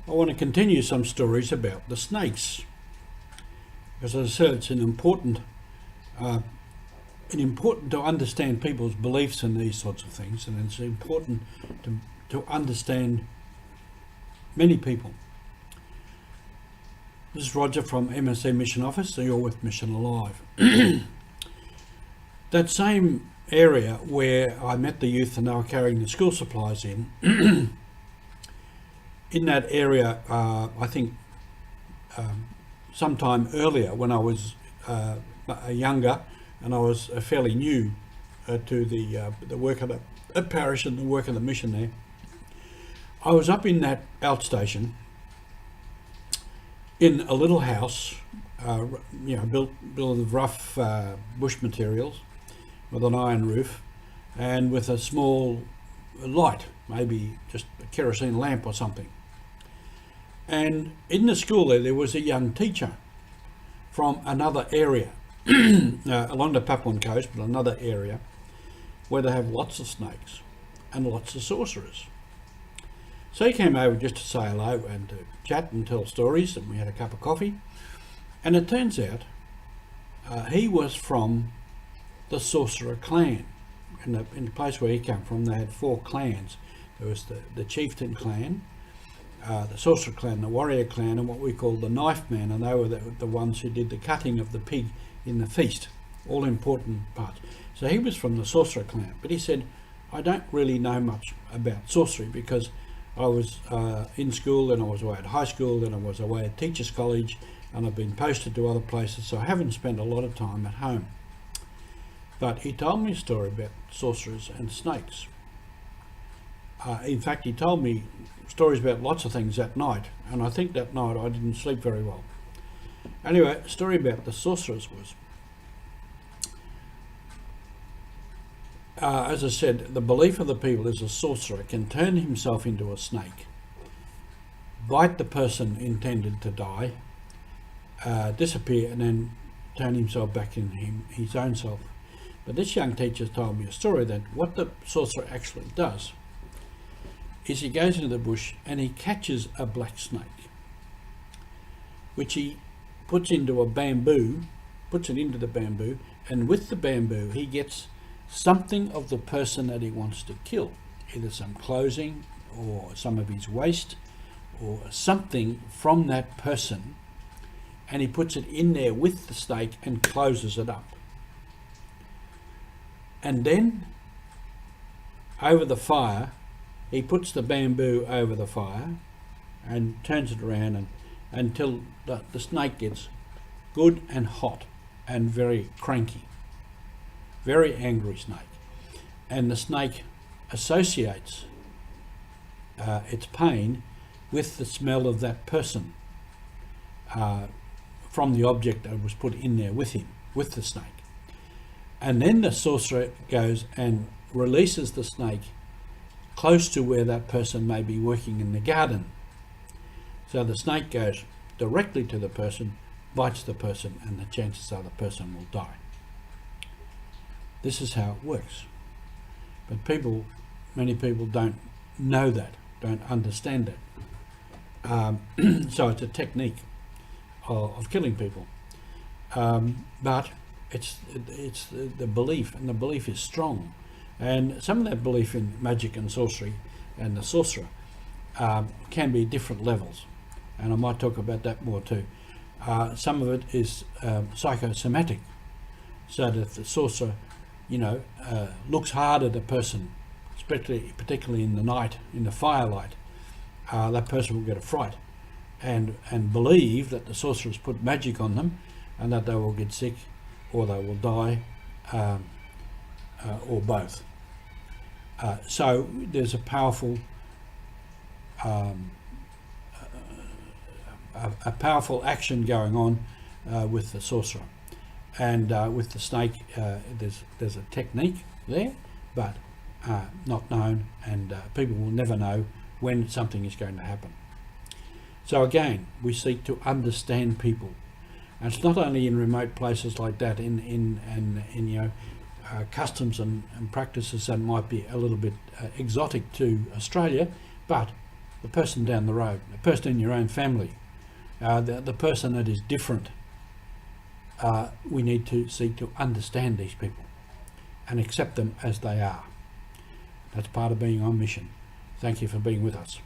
I want to continue some stories about the snakes, because as I said, it's important to understand people's beliefs in these sorts of things, and it's important to understand many people. This is Roger from MSC Mission Office, so you're with Mission Alive. That same area where I met the youth and they were carrying the school supplies in that area, I think sometime earlier when I was younger and I was fairly new to the work of the parish and the work of the mission there, I was up in that outstation in a little house, built of rough bush materials with an iron roof and with a small light, maybe just a kerosene lamp or something. And in the school there was a young teacher from another area, along the Papuan coast, but another area where they have lots of snakes and lots of sorcerers. So he came over just to say hello and to chat and tell stories, and we had a cup of coffee. And it turns out he was from the sorcerer clan. In the place where he came from, they had 4 clans. There was the chieftain clan, the sorcerer clan, the warrior clan, and what we call the knife man, and they were the ones who did the cutting of the pig in the feast, all important parts. So he was from the sorcerer clan, but he said, I don't really know much about sorcery because I was in school, then I was away at high school, then I was away at teachers college, and I've been posted to other places, so I haven't spent a lot of time at home. But he told me a story about sorcerers and snakes. In fact, he told me stories about lots of things that night, and I think that night I didn't sleep very well. Anyway, the story about the sorcerers was, as I said, the belief of the people is a sorcerer can turn himself into a snake, bite the person intended to die, disappear, and then turn himself back in his own self. But this young teacher told me a story that what the sorcerer actually does is he goes into the bush and he catches a black snake, which he puts into a bamboo, puts it into the bamboo, and with the bamboo he gets something of the person that he wants to kill, either some clothing or some of his waste or something from that person, and he puts it in there with the snake and closes it up. And then over the fire he puts the bamboo over the fire and turns it around until the snake gets good and hot and very cranky, very angry snake, and the snake associates its pain with the smell of that person from the object that was put in there with him, with the snake. And then the sorcerer goes and releases the snake close to where that person may be working in the garden. So the snake goes directly to the person, bites the person, and the chances are the person will die. This is how it works. But many people don't know that, don't understand it. So it's a technique of killing people. But it's the belief, and the belief is strong. And some of that belief in magic and sorcery and the sorcerer can be different levels. And I might talk about that more too. Some of it is psychosomatic, so that the sorcerer looks hard at a person, particularly in the night, in the firelight, that person will get a fright and believe that the sorcerers put magic on them and that they will get sick or they will die, or both. So there's a powerful action going on with the sorcerer. And with the snake, there's a technique there, but not known, and people will never know when something is going to happen. So again, we seek to understand people, and it's not only in remote places like that, in customs and practices that might be a little bit exotic to Australia, but the person down the road, the person in your own family, the person that is different. We need to seek to understand these people and accept them as they are. That's part of being on mission. Thank you for being with us.